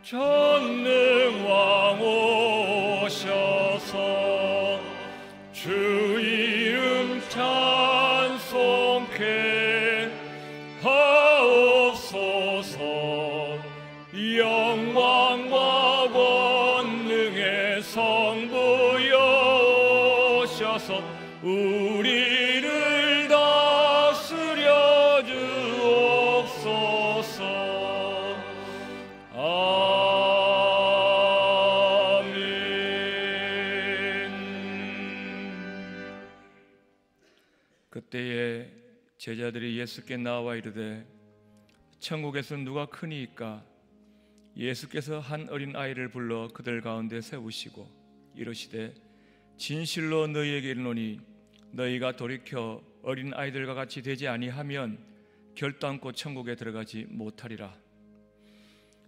전능왕 오셔서 주 이름 찬송케 하옵소서. 영광과 권능의 성부여 오셔서 우리를 다스려 주옵소서. 그때에 제자들이 예수께 나와 이르되 천국에서 누가 크니이까? 예수께서 한 어린 아이를 불러 그들 가운데 세우시고 이르시되 진실로 너희에게 이르노니 너희가 돌이켜 어린 아이들과 같이 되지 아니하면 결단코 천국에 들어가지 못하리라.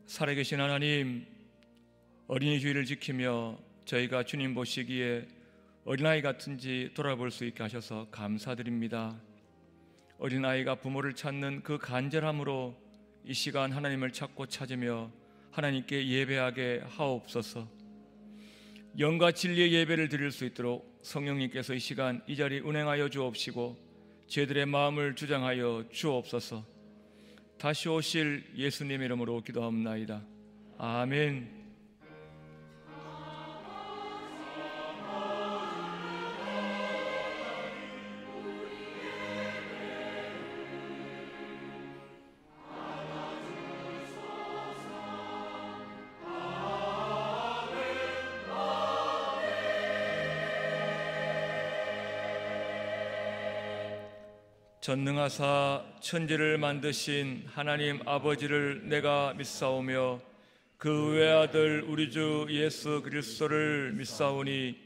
살아계신 하나님, 어린이 주일을 지키며 저희가 주님 보시기에 어린아이 같은지 돌아볼 수 있게 하셔서 감사드립니다. 어린아이가 부모를 찾는 그 간절함으로 이 시간 하나님을 찾고 찾으며 하나님께 예배하게 하옵소서. 영과 진리의 예배를 드릴 수 있도록 성령님께서 이 시간 이 자리 운행하여 주옵시고 저희들의 마음을 주장하여 주옵소서. 다시 오실 예수님 이름으로 기도하옵나이다. 아멘. 전능하사 천지를 만드신 하나님 아버지를 내가 믿사오며 그 외아들 우리 주 예수 그리스도를 믿사오니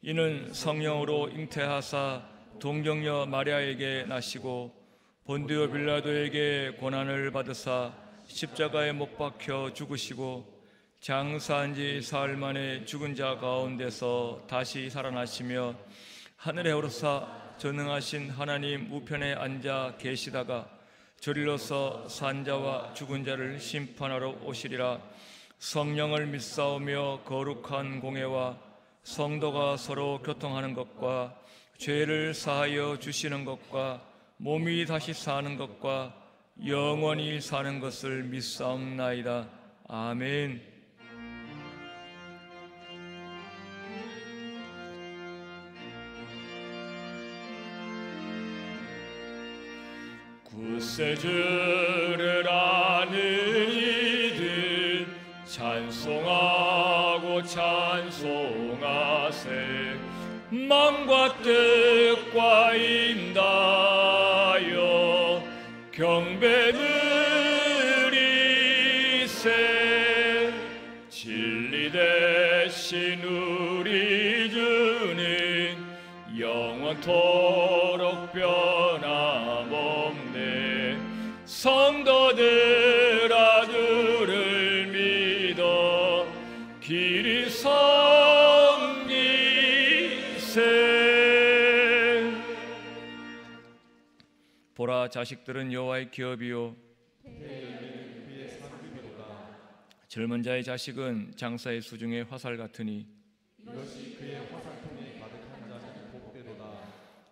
이는 성령으로 잉태하사 동정녀 마리아에게 나시고 본디오 빌라도에게 고난을 받으사 십자가에 못 박혀 죽으시고 장사한 지 사흘 만에 죽은 자 가운데서 다시 살아나시며 하늘에 오르사 전능하신 하나님 우편에 앉아 계시다가 저리로서 산 자와 죽은 자를 심판하러 오시리라. 성령을 믿사오며 거룩한 공회와 성도가 서로 교통하는 것과 죄를 사하여 주시는 것과 몸이 다시 사는 것과 영원히 사는 것을 믿사옵나이다. 아멘. 구세주를 아는 이들 찬송하고 찬송하세. 마음과 뜻과 인다여 경배 드리세. 진리 대신 우리 주는 영원토록 변함없네. 성도들아 주를 믿어 길이 섬기세. 보라, 자식들은 여호와의 기업이요 젊은 자의 자식은 장사의 수중의 화살 같으니 이것이 그의 화살통이 가득한 자는 복되도다.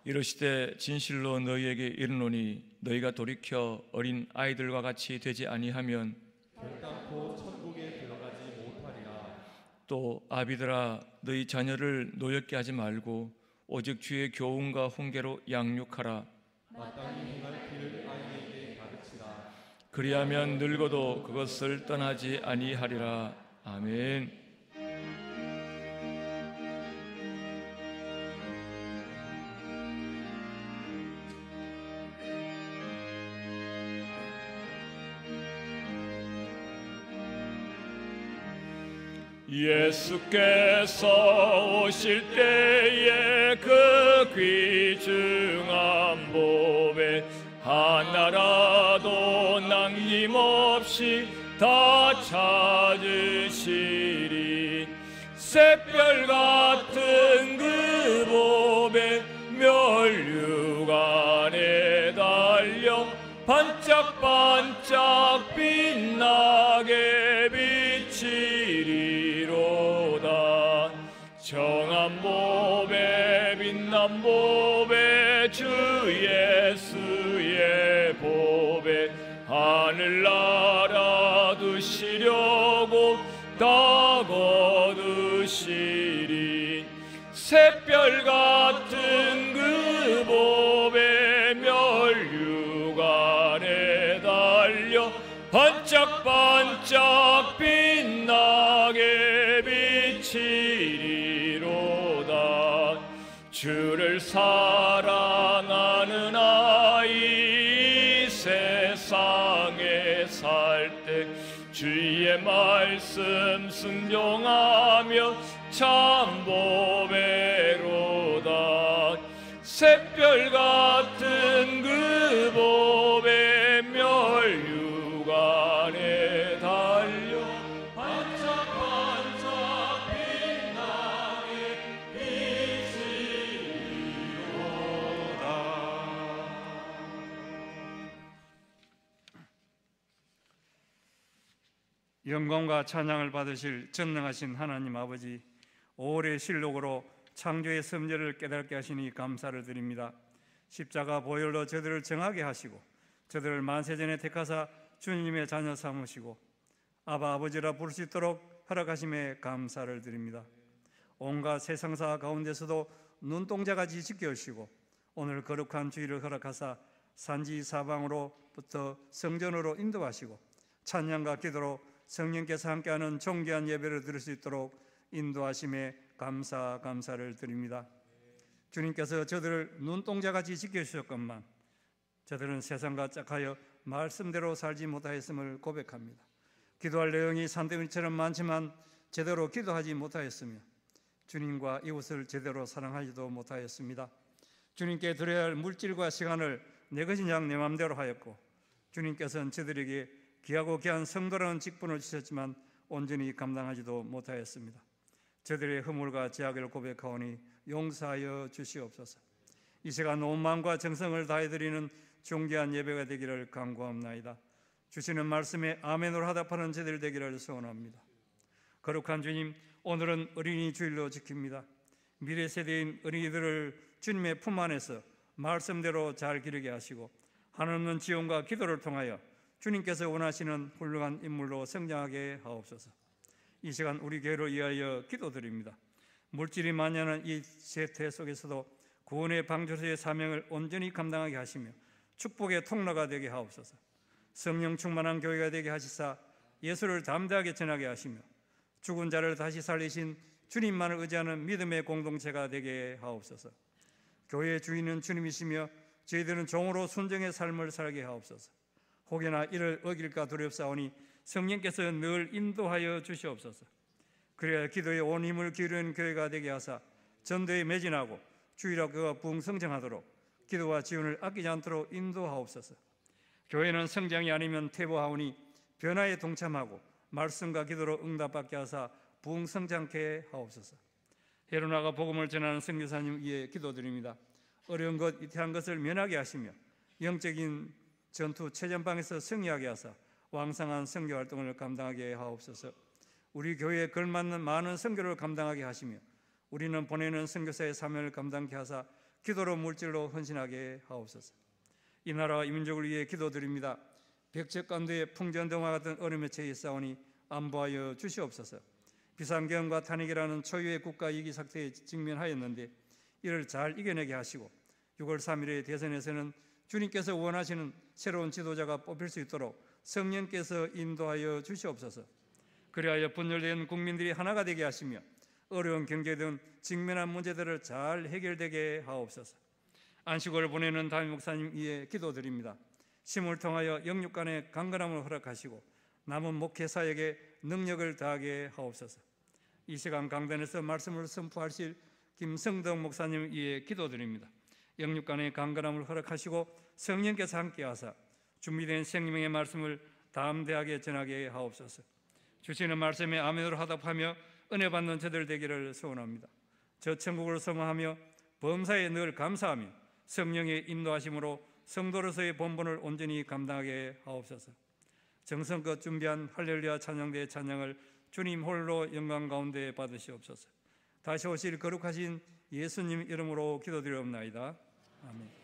이르시되 진실로 너희에게 이르노니 너희가 돌이켜 어린 아이들과 같이 되지 아니하면 결단코 천국에 들어가지 못하리라. 또 아비들아, 너희 자녀를 노엽게 하지 말고 오직 주의 교훈과 훈계로 양육하라. 마땅히 행할 길을 아이에게 가르치라. 그리하면 늙어도 그것을 떠나지 아니하리라. 아멘. 예수께서 오실 때에 그 귀중한 봄에 하나라도 남김없이 다 찾으시리. 샛별 같은 그 봄에 멸류관에 달려 반 반짝반짝 빛나게 비치리로다. 정한 몸에 빛난 몸에 주 예수의 보배 하늘나라 두시려고 다 거두시리. 샛별 같은 그 보배 멸류관에 달려 반짝반짝 빛나게 비치리로다. 주를 사랑하는 아이 세상에 살 때 주의 말씀 순종하며 참 보배로다. 샛별 같은 그 보배 멸류관에 달려 반짝반짝 빛나게 비치리로다. 영광과 찬양을 받으실 전능하신 하나님 아버지, 오래 실록으로 창조의 섭리를 깨닫게 하시니 감사를 드립니다. 십자가 보혈로 저들을 정하게 하시고 저들을 만세전에 택하사 주님의 자녀 삼으시고 아바 아버지라 부를 수 있도록 허락하심에 감사를 드립니다. 온갖 세상사 가운데서도 눈동자같이 지켜주시고 오늘 거룩한 주일을 허락하사 산지 사방으로부터 성전으로 인도하시고 찬양과 기도로 성령께서 함께하는 존귀한 예배를 드릴 수 있도록 인도하심에 감사를 드립니다. 주님께서 저들을 눈동자같이 지켜주셨건만 저들은 세상과 짝하여 말씀대로 살지 못하였음을 고백합니다. 기도할 내용이 산더미처럼 많지만 제대로 기도하지 못하였으며 주님과 이웃을 제대로 사랑하지도 못하였습니다. 주님께 드려야 할 물질과 시간을 내 것인 양 내 마음대로 하였고 주님께서는 저들에게 귀하고 귀한 성도라는 직분을 주셨지만 온전히 감당하지도 못하였습니다. 저들의 허물과 죄악을 고백하오니 용서하여 주시옵소서. 이 시간 온 마음과 정성을 다해드리는 존귀한 예배가 되기를 간구합나이다. 주시는 말씀에 아멘으로 하답하는 저들 되기를 소원합니다. 거룩한 주님, 오늘은 어린이 주일로 지킵니다. 미래 세대인 어린이들을 주님의 품 안에서 말씀대로 잘 기르게 하시고 한없는 지원과 기도를 통하여 주님께서 원하시는 훌륭한 인물로 성장하게 하옵소서. 이 시간 우리 교회를 위하여 기도드립니다. 물질이 만연한 이 세태 속에서도 구원의 방주소의 사명을 온전히 감당하게 하시며 축복의 통로가 되게 하옵소서. 성령 충만한 교회가 되게 하시사 예수를 담대하게 전하게 하시며 죽은 자를 다시 살리신 주님만을 의지하는 믿음의 공동체가 되게 하옵소서. 교회의 주인은 주님이시며 저희들은 종으로 순종의 삶을 살게 하옵소서. 혹여나 이를 어길까 두렵사오니 성령께서 늘 인도하여 주시옵소서. 그래야 기도에 온 힘을 기울이는 교회가 되게 하사 전도에 매진하고 주일학교가 부흥성장하도록 기도와 지원을 아끼지 않도록 인도하옵소서. 교회는 성장이 아니면 퇴보하오니 변화에 동참하고 말씀과 기도로 응답받게 하사 부흥성장케 하옵소서. 헤로나가 복음을 전하는 선교사님 위에 기도드립니다. 어려운 것, 이태한 것을 면하게 하시며 영적인 전투 최전방에서 승리하게 하사 왕성한 선교 활동을 감당하게 하옵소서. 우리 교회에 걸맞는 많은 선교를 감당하게 하시며 우리는 보내는 선교사의 사명을 감당케 하사 기도로 물질로 헌신하게 하옵소서. 이 나라와 이 민족을 위해 기도드립니다. 백척간도의 풍전등화 같은 어려움에 처해 있사오니 안보하여 주시옵소서. 비상경과 탄핵이라는 초유의 국가 이기 사태에 직면하였는데 이를 잘 이겨내게 하시고 6월 3일의 대선에서는 주님께서 원하시는 새로운 지도자가 뽑힐 수 있도록 성령께서 인도하여 주시옵소서. 그리하여 분열된 국민들이 하나가 되게 하시며 어려운 경제 등 직면한 문제들을 잘 해결되게 하옵소서. 안식월을 보내는 담임 목사님 위에 기도드립니다. 심을 통하여 영육간의 강건함을 허락하시고 남은 목회사에게 능력을 다하게 하옵소서. 이 시간 강단에서 말씀을 선포하실 김성덕 목사님 위에 기도드립니다. 영육간의 강건함을 허락하시고 성령께서 함께하사 준비된 생명의 말씀을 담대하게 전하게 하옵소서. 주시는 말씀에 아멘으로 하답하며 은혜 받는 저들 되기를 소원합니다. 저 천국을 소망하며 범사에 늘 감사하며 성령의 인도하심으로 성도로서의 본분을 온전히 감당하게 하옵소서. 정성껏 준비한 할렐루야 찬양대의 찬양을 주님 홀로 영광 가운데 받으시옵소서. 다시 오실 거룩하신 예수님 이름으로 기도드리옵나이다. 아멘.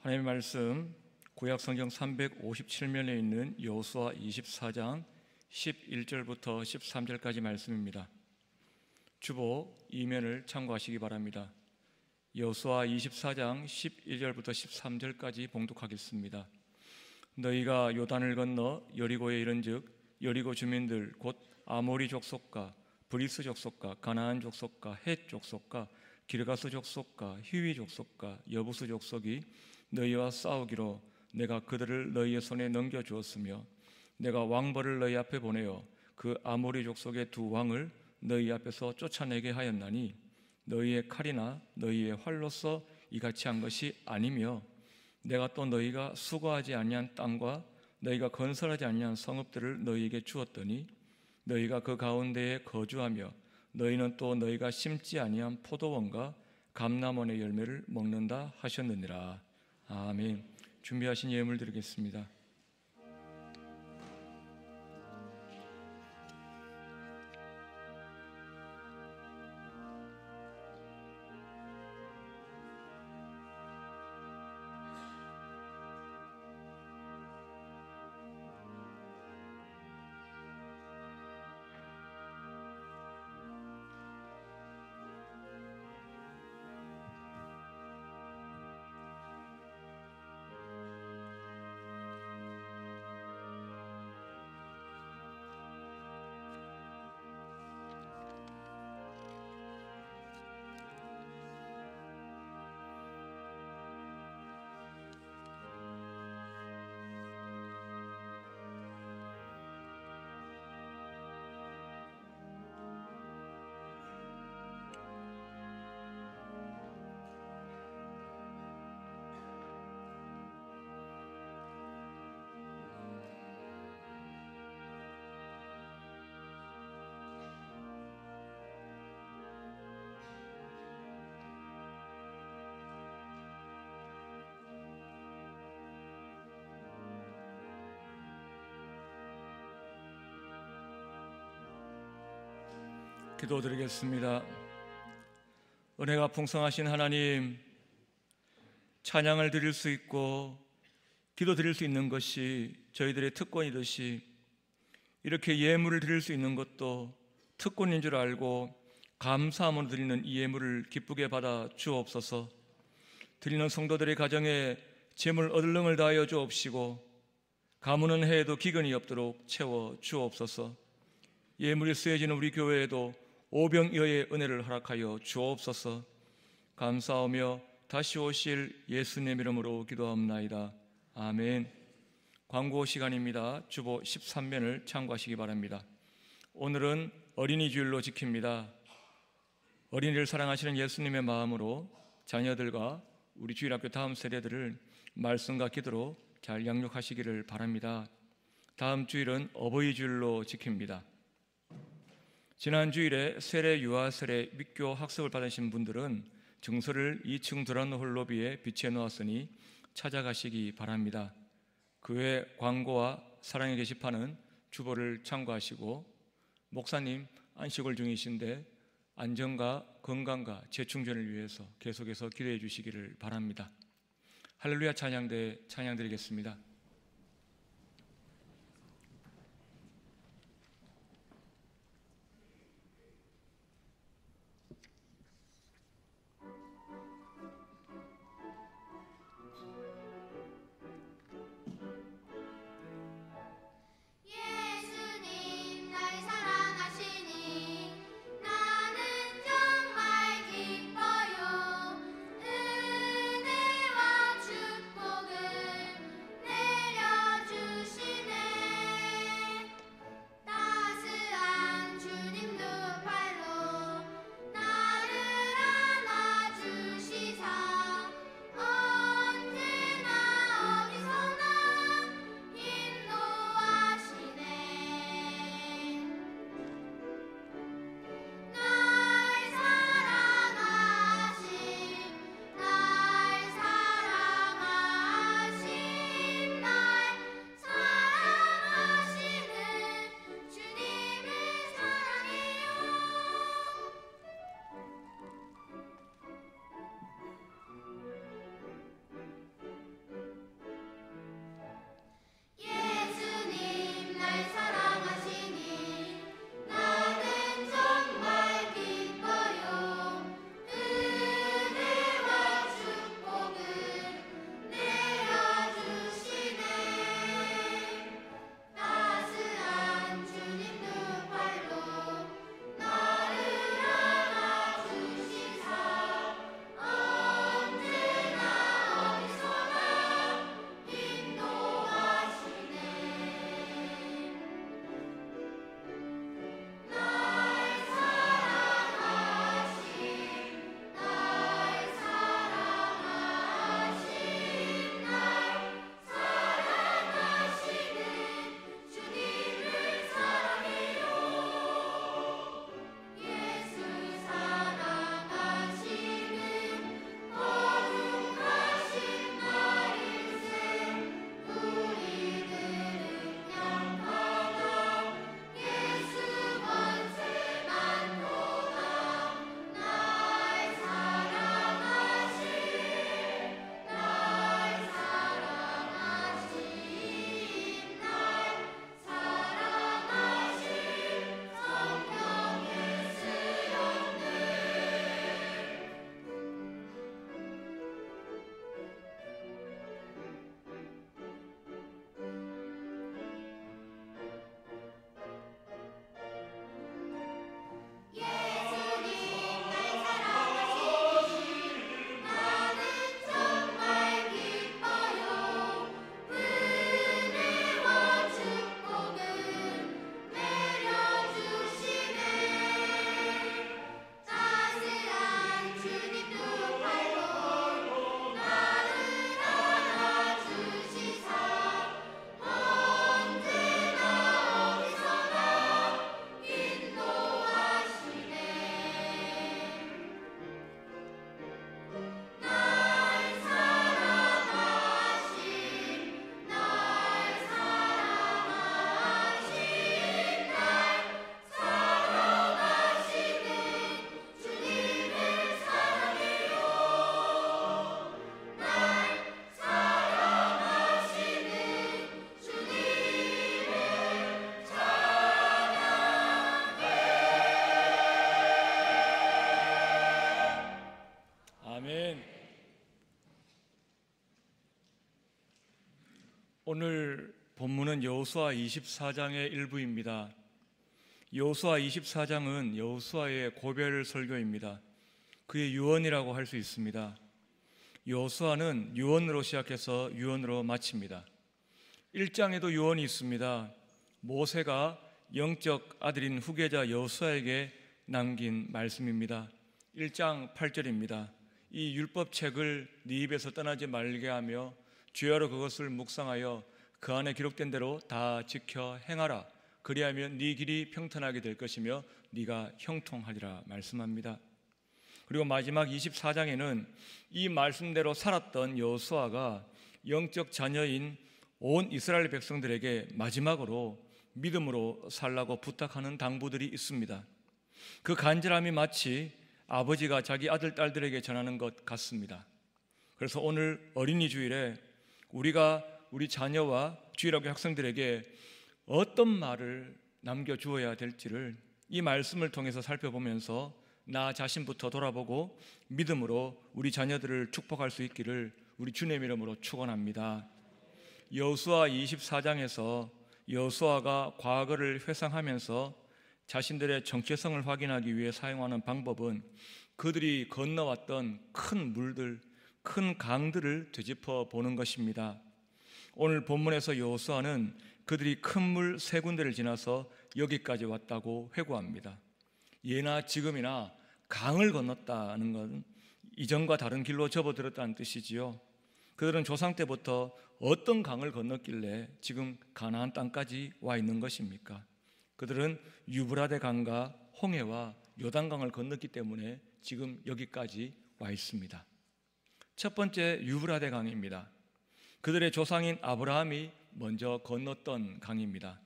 하나님의 말씀 구약 성경 357면에 있는 여호수아 24장 11절부터 13절까지 말씀입니다. 주보 2면을 참고하시기 바랍니다. 여호수아 24장 11절부터 13절까지 봉독하겠습니다. 너희가 요단을 건너 여리고에 이른즉 여리고 주민들 곧 아모리 족속과 브리스 족속과 가나안 족속과 헷 족속과 기르가스 족속과 히위 족속과 여부스 족속이 너희와 싸우기로 내가 그들을 너희의 손에 넘겨주었으며 내가 왕벌을 너희 앞에 보내어 그 아모리 족속의 두 왕을 너희 앞에서 쫓아내게 하였나니 너희의 칼이나 너희의 활로서 이같이 한 것이 아니며 내가 또 너희가 수고하지 아니한 땅과 너희가 건설하지 아니한 성읍들을 너희에게 주었더니 너희가 그 가운데에 거주하며 너희는 또 너희가 심지 아니한 포도원과 감람원의 열매를 먹는다 하셨느니라. 아멘. 준비하신 예물 드리겠습니다. 기도드리겠습니다. 은혜가 풍성하신 하나님, 찬양을 드릴 수 있고 기도 드릴 수 있는 것이 저희들의 특권이듯이 이렇게 예물을 드릴 수 있는 것도 특권인 줄 알고 감사함으로 드리는 이 예물을 기쁘게 받아 주옵소서. 드리는 성도들의 가정에 재물 얻을능을 다하여 주옵시고 가문은 해에도 기근이 없도록 채워 주옵소서. 예물이 쓰여지는 우리 교회에도 오병이어의 은혜를 허락하여 주옵소서. 감사하며 다시 오실 예수님 이름으로 기도합나이다. 아멘. 광고 시간입니다. 주보 13면을 참고하시기 바랍니다. 오늘은 어린이 주일로 지킵니다. 어린이를 사랑하시는 예수님의 마음으로 자녀들과 우리 주일학교 다음 세대들을 말씀과 기도로 잘 양육하시기를 바랍니다. 다음 주일은 어버이 주일로 지킵니다. 지난 주일에 세례 유아 세례 믿교 학습을 받으신 분들은 증서를 2층 드럼 홀로비에 비치해 놓았으니 찾아가시기 바랍니다. 그 외 광고와 사랑의 게시판은 주보를 참고하시고, 목사님 안식월 중이신데 안전과 건강과 재충전을 위해서 계속해서 기도해 주시기를 바랍니다. 할렐루야 찬양대 찬양드리겠습니다. 은혜와 축복을 내 오늘 본문은 여호수아 24장의 일부입니다. 여호수아 24장은 여호수아의 고별 설교입니다. 그의 유언이라고 할 수 있습니다. 여호수아는 유언으로 시작해서 유언으로 마칩니다. 1장에도 유언이 있습니다. 모세가 영적 아들인 후계자 여호수아에게 남긴 말씀입니다. 1장 8절입니다. 이 율법책을 네 입에서 떠나지 말게 하며 주야로 그것을 묵상하여 그 안에 기록된 대로 다 지켜 행하라. 그리하면 네 길이 평탄하게 될 것이며 네가 형통하리라 말씀합니다. 그리고 마지막 24장에는 이 말씀대로 살았던 여호수아가 영적 자녀인 온 이스라엘 백성들에게 마지막으로 믿음으로 살라고 부탁하는 당부들이 있습니다. 그 간절함이 마치 아버지가 자기 아들, 딸들에게 전하는 것 같습니다. 그래서 오늘 어린이 주일에 우리가 우리 자녀와 주일학교 학생들에게 어떤 말을 남겨주어야 될지를 이 말씀을 통해서 살펴보면서 나 자신부터 돌아보고 믿음으로 우리 자녀들을 축복할 수 있기를 우리 주님의 이름으로 축원합니다. 여호수아 24장에서 여호수아가 과거를 회상하면서 자신들의 정체성을 확인하기 위해 사용하는 방법은 그들이 건너왔던 큰 물들, 큰 강들을 되짚어 보는 것입니다. 오늘 본문에서 여호수아는 그들이 큰 물 세 군데를 지나서 여기까지 왔다고 회고합니다. 예나 지금이나 강을 건넜다는 것은 이전과 다른 길로 접어들었다는 뜻이지요. 그들은 조상 때부터 어떤 강을 건넜길래 지금 가나안 땅까지 와 있는 것입니까? 그들은 유브라데 강과 홍해와 요단강을 건넜기 때문에 지금 여기까지 와 있습니다. 첫 번째 유브라데 강입니다. 그들의 조상인 아브라함이 먼저 건넜던 강입니다.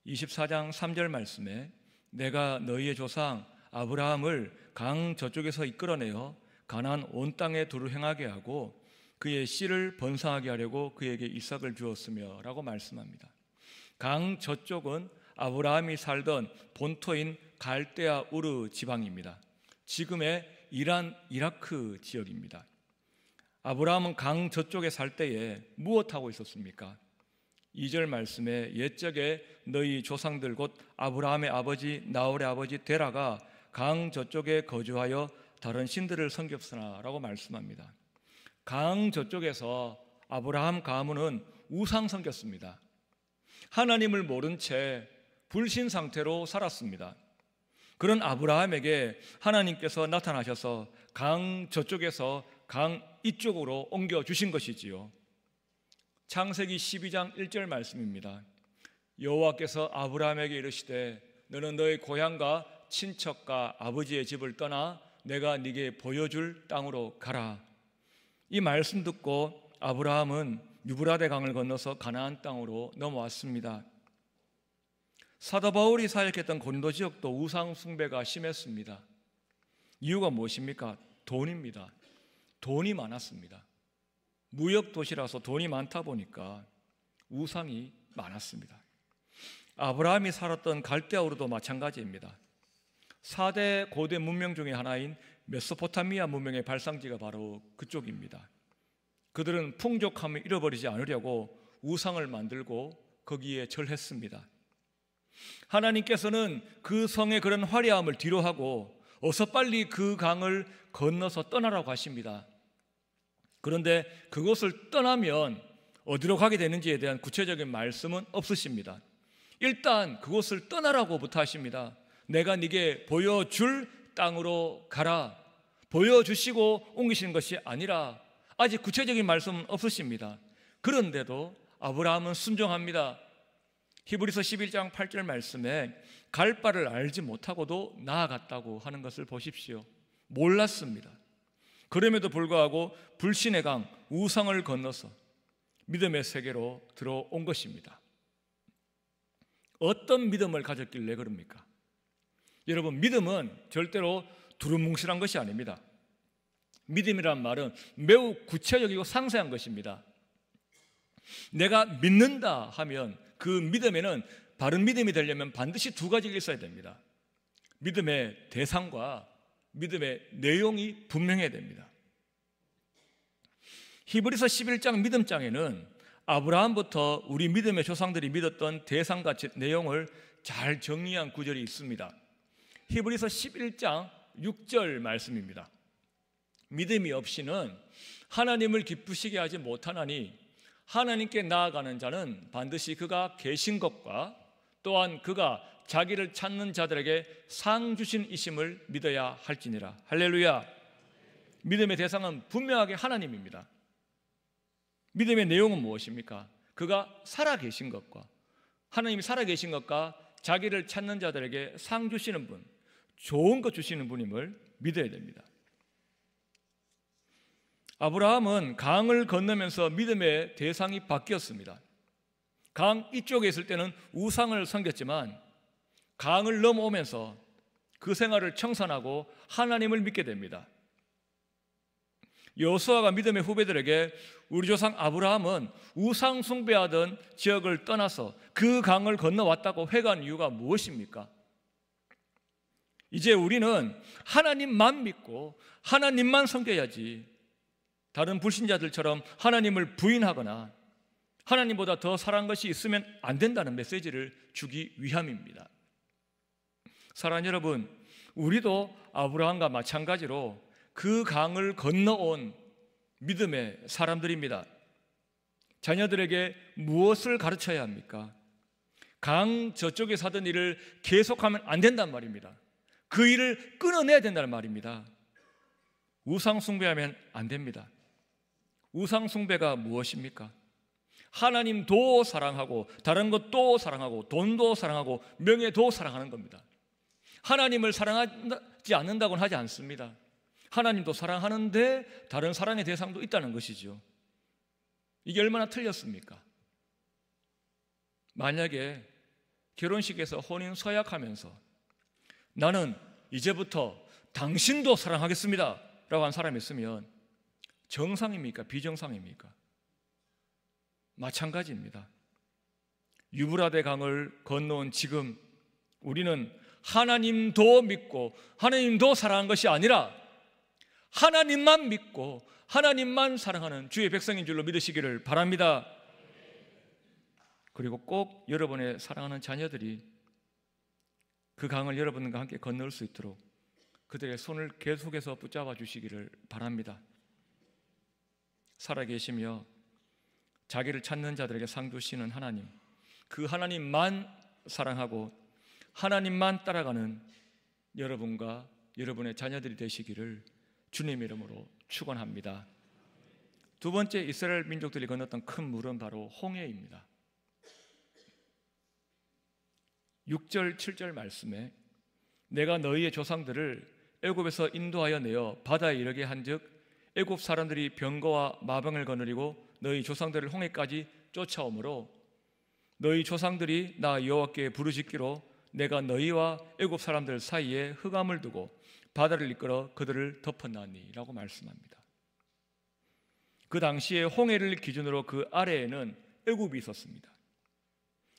24장 3절 말씀에 내가 너희의 조상 아브라함을 강 저쪽에서 이끌어내어 가나안 온 땅에 두루 행하게 하고 그의 씨를 번성하게 하려고 그에게 이삭을 주었으며 라고 말씀합니다. 강 저쪽은 아브라함이 살던 본토인 갈대아 우르 지방입니다. 지금의 이란, 이라크 지역입니다. 아브라함은 강 저쪽에 살 때에 무엇하고 있었습니까? 2절 말씀에 옛적에 너희 조상들 곧 아브라함의 아버지 나홀의 아버지 데라가 강 저쪽에 거주하여 다른 신들을 섬겼으나 라고 말씀합니다. 강 저쪽에서 아브라함 가문은 우상 섬겼습니다. 하나님을 모른 채 불신 상태로 살았습니다. 그런 아브라함에게 하나님께서 나타나셔서 강 저쪽에서 강 이쪽으로 옮겨주신 것이지요. 창세기 12장 1절 말씀입니다. 여호와께서 아브라함에게 이르시되 너는 너의 고향과 친척과 아버지의 집을 떠나 내가 네게 보여줄 땅으로 가라. 이 말씀 듣고 아브라함은 유브라데 강을 건너서 가나안 땅으로 넘어왔습니다. 사도 바울이 사역했던 고린도 지역도 우상 숭배가 심했습니다. 이유가 무엇입니까? 돈입니다. 돈이 많았습니다. 무역 도시라서 돈이 많다 보니까 우상이 많았습니다. 아브라함이 살았던 갈대아우르도 마찬가지입니다. 4대 고대 문명 중에 하나인 메소포타미아 문명의 발상지가 바로 그쪽입니다. 그들은 풍족함을 잃어버리지 않으려고 우상을 만들고 거기에 절했습니다. 하나님께서는 그 성의 그런 화려함을 뒤로하고 어서 빨리 그 강을 건너서 떠나라고 하십니다. 그런데 그곳을 떠나면 어디로 가게 되는지에 대한 구체적인 말씀은 없으십니다. 일단 그곳을 떠나라고부터 하십니다. 내가 네게 보여줄 땅으로 가라. 보여주시고 옮기시는 것이 아니라 아직 구체적인 말씀은 없으십니다. 그런데도 아브라함은 순종합니다. 히브리서 11장 8절 말씀에 갈 바를 알지 못하고도 나아갔다고 하는 것을 보십시오. 몰랐습니다. 그럼에도 불구하고 불신의 강, 우상을 건너서 믿음의 세계로 들어온 것입니다. 어떤 믿음을 가졌길래 그럽니까? 여러분, 믿음은 절대로 두루뭉실한 것이 아닙니다. 믿음이란 말은 매우 구체적이고 상세한 것입니다. 내가 믿는다 하면 그 믿음에는 바른 믿음이 되려면 반드시 두 가지가 있어야 됩니다. 믿음의 대상과 믿음의 내용이 분명해야 됩니다. 히브리서 11장 믿음장에는 아브라함부터 우리 믿음의 조상들이 믿었던 대상과 내용을 잘 정리한 구절이 있습니다. 히브리서 11장 6절 말씀입니다. 믿음이 없이는 하나님을 기쁘시게 하지 못하나니 하나님께 나아가는 자는 반드시 그가 계신 것과 또한 그가 자기를 찾는 자들에게 상 주신 이심을 믿어야 할지니라. 할렐루야. 믿음의 대상은 분명하게 하나님입니다. 믿음의 내용은 무엇입니까? 그가 살아계신 것과, 하나님이 살아계신 것과 자기를 찾는 자들에게 상 주시는 분, 좋은 것 주시는 분임을 믿어야 됩니다. 아브라함은 강을 건너면서 믿음의 대상이 바뀌었습니다. 강 이쪽에 있을 때는 우상을 섬겼지만 강을 넘어오면서 그 생활을 청산하고 하나님을 믿게 됩니다. 여호수아가 믿음의 후배들에게 우리 조상 아브라함은 우상 숭배하던 지역을 떠나서 그 강을 건너왔다고 회개한 이유가 무엇입니까? 이제 우리는 하나님만 믿고 하나님만 섬겨야지 다른 불신자들처럼 하나님을 부인하거나 하나님보다 더 사랑한 것이 있으면 안 된다는 메시지를 주기 위함입니다. 사랑하는 여러분, 우리도 아브라함과 마찬가지로 그 강을 건너온 믿음의 사람들입니다. 자녀들에게 무엇을 가르쳐야 합니까? 강 저쪽에 사던 일을 계속하면 안 된단 말입니다. 그 일을 끊어내야 된다는 말입니다. 우상 숭배하면 안 됩니다. 우상 숭배가 무엇입니까? 하나님도 사랑하고 다른 것도 사랑하고 돈도 사랑하고 명예도 사랑하는 겁니다. 하나님을 사랑하지 않는다고는 하지 않습니다. 하나님도 사랑하는데 다른 사랑의 대상도 있다는 것이죠. 이게 얼마나 틀렸습니까? 만약에 결혼식에서 혼인 서약하면서 나는 이제부터 당신도 사랑하겠습니다 라고 한 사람이 있으면 정상입니까? 비정상입니까? 마찬가지입니다. 유브라데 강을 건너온 지금 우리는 하나님도 믿고 하나님도 사랑하는 것이 아니라 하나님만 믿고 하나님만 사랑하는 주의 백성인 줄로 믿으시기를 바랍니다. 그리고 꼭 여러분의 사랑하는 자녀들이 그 강을 여러분과 함께 건널 수 있도록 그들의 손을 계속해서 붙잡아 주시기를 바랍니다. 살아계시며 자기를 찾는 자들에게 상 주시는 하나님, 그 하나님만 사랑하고 하나님만 따라가는 여러분과 여러분의 자녀들이 되시기를 주님 이름으로 축원합니다. 두 번째 이스라엘 민족들이 건넜던 큰 물은 바로 홍해입니다. 6절 7절 말씀에 내가 너희의 조상들을 애굽에서 인도하여 내어 바다에 이르게 한즉 애굽 사람들이 병거와 마병을 거느리고 너희 조상들을 홍해까지 쫓아오므로 너희 조상들이 나 여호와께 부르짖기로 내가 너희와 애굽 사람들 사이에 흑암을 두고 바다를 이끌어 그들을 덮었나니 라고 말씀합니다. 그 당시에 홍해를 기준으로 그 아래에는 애굽이 있었습니다.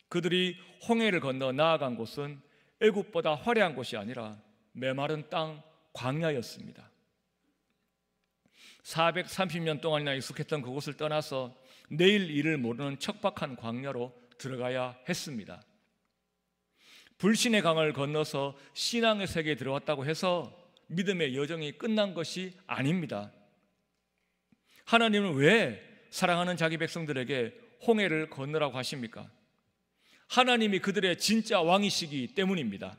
그들이 홍해를 건너 나아간 곳은 애굽보다 화려한 곳이 아니라 메마른 땅 광야였습니다. 430년 동안이나 익숙했던 그곳을 떠나서 내일 일을 모르는 척박한 광야로 들어가야 했습니다. 불신의 강을 건너서 신앙의 세계에 들어왔다고 해서 믿음의 여정이 끝난 것이 아닙니다. 하나님은 왜 사랑하는 자기 백성들에게 홍해를 건너라고 하십니까? 하나님이 그들의 진짜 왕이시기 때문입니다.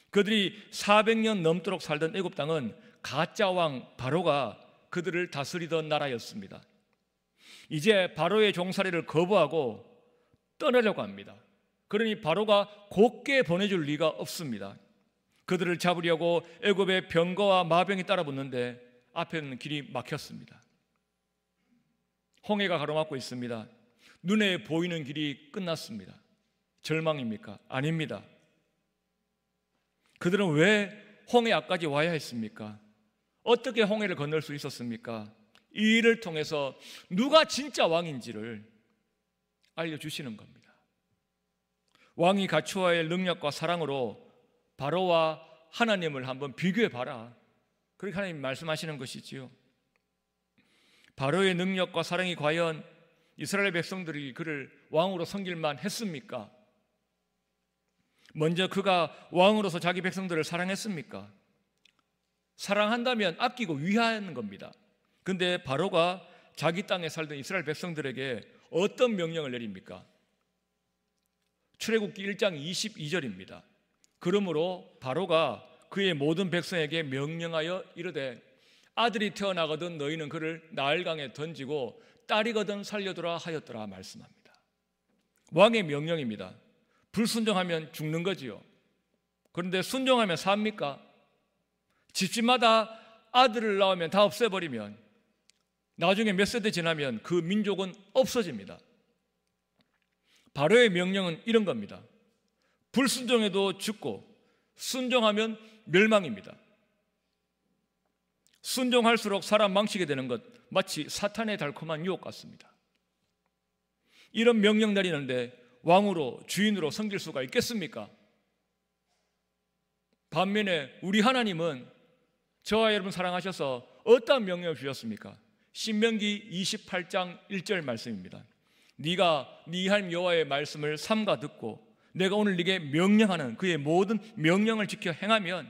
그들이 400년 넘도록 살던 애굽 땅은 가짜 왕 바로가 그들을 다스리던 나라였습니다. 이제 바로의 종살이를 거부하고 떠나려고 합니다. 그러니 바로가 곱게 보내줄 리가 없습니다. 그들을 잡으려고 애굽의 병거와 마병이 따라붙는데 앞에는 길이 막혔습니다. 홍해가 가로막고 있습니다. 눈에 보이는 길이 끝났습니다. 절망입니까? 아닙니다. 그들은 왜 홍해 앞까지 와야 했습니까? 어떻게 홍해를 건널 수 있었습니까? 이 일을 통해서 누가 진짜 왕인지를 알려주시는 겁니다. 왕이 갖추어야 할 능력과 사랑으로 바로와 하나님을 한번 비교해봐라. 그렇게 하나님이 말씀하시는 것이지요. 바로의 능력과 사랑이 과연 이스라엘 백성들이 그를 왕으로 섬길만 했습니까? 먼저 그가 왕으로서 자기 백성들을 사랑했습니까? 사랑한다면 아끼고 위하는 겁니다. 근데 바로가 자기 땅에 살던 이스라엘 백성들에게 어떤 명령을 내립니까? 출애굽기 1장 22절입니다. 그러므로 바로가 그의 모든 백성에게 명령하여 이르되 아들이 태어나거든 너희는 그를 나일강에 던지고 딸이거든 살려두라 하였더라 말씀합니다. 왕의 명령입니다. 불순종하면 죽는 거지요. 그런데 순종하면 삽니까? 집집마다 아들을 낳으면 다 없애버리면 나중에 몇 세대 지나면 그 민족은 없어집니다. 바로의 명령은 이런 겁니다. 불순종해도 죽고 순종하면 멸망입니다. 순종할수록 사람 망치게 되는 것 마치 사탄의 달콤한 유혹 같습니다. 이런 명령 내리는데 왕으로 주인으로 섬길 수가 있겠습니까? 반면에 우리 하나님은 저와 여러분 사랑하셔서 어떤 명령을 주셨습니까? 신명기 28장 1절 말씀입니다. 네가 네 하나님 여호와의 말씀을 삼가 듣고 내가 오늘 네게 명령하는 그의 모든 명령을 지켜 행하면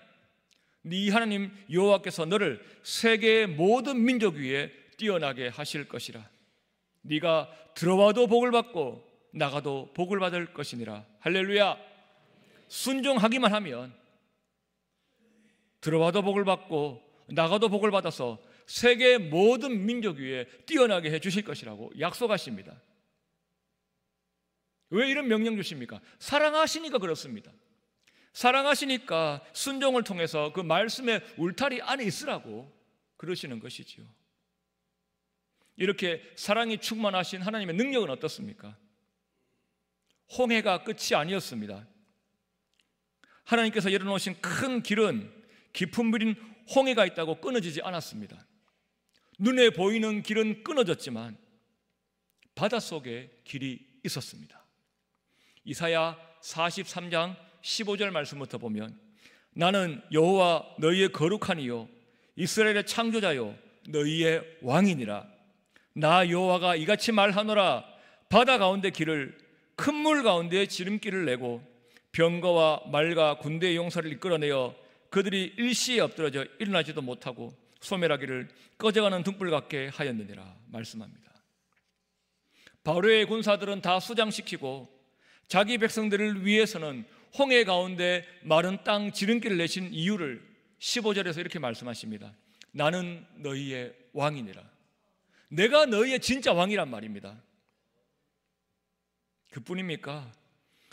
네 하나님 여호와께서 너를 세계의 모든 민족 위에 뛰어나게 하실 것이라. 네가 들어와도 복을 받고 나가도 복을 받을 것이니라. 할렐루야. 순종하기만 하면 들어와도 복을 받고 나가도 복을 받아서 세계의 모든 민족 위에 뛰어나게 해주실 것이라고 약속하십니다. 왜 이런 명령 주십니까? 사랑하시니까 그렇습니다. 사랑하시니까 순종을 통해서 그 말씀의 울타리 안에 있으라고 그러시는 것이지요. 이렇게 사랑이 충만하신 하나님의 능력은 어떻습니까? 홍해가 끝이 아니었습니다. 하나님께서 열어놓으신 큰 길은 깊은 물인 홍해가 있다고 끊어지지 않았습니다. 눈에 보이는 길은 끊어졌지만 바닷속에 길이 있었습니다. 이사야 43장 15절 말씀부터 보면 나는 여호와 너희의 거룩하니요 이스라엘의 창조자요 너희의 왕이니라. 나 여호와가 이같이 말하노라. 바다 가운데 길을 큰 물 가운데 지름길을 내고 병거와 말과 군대의 용사를 이끌어내어 그들이 일시에 엎드러져 일어나지도 못하고 소멸하기를 꺼져가는 등불 같게 하였느니라 말씀합니다. 바로의 군사들은 다 수장시키고 자기 백성들을 위해서는 홍해 가운데 마른 땅 지름길을 내신 이유를 15절에서 이렇게 말씀하십니다. 나는 너희의 왕이니라. 내가 너희의 진짜 왕이란 말입니다. 그뿐입니까?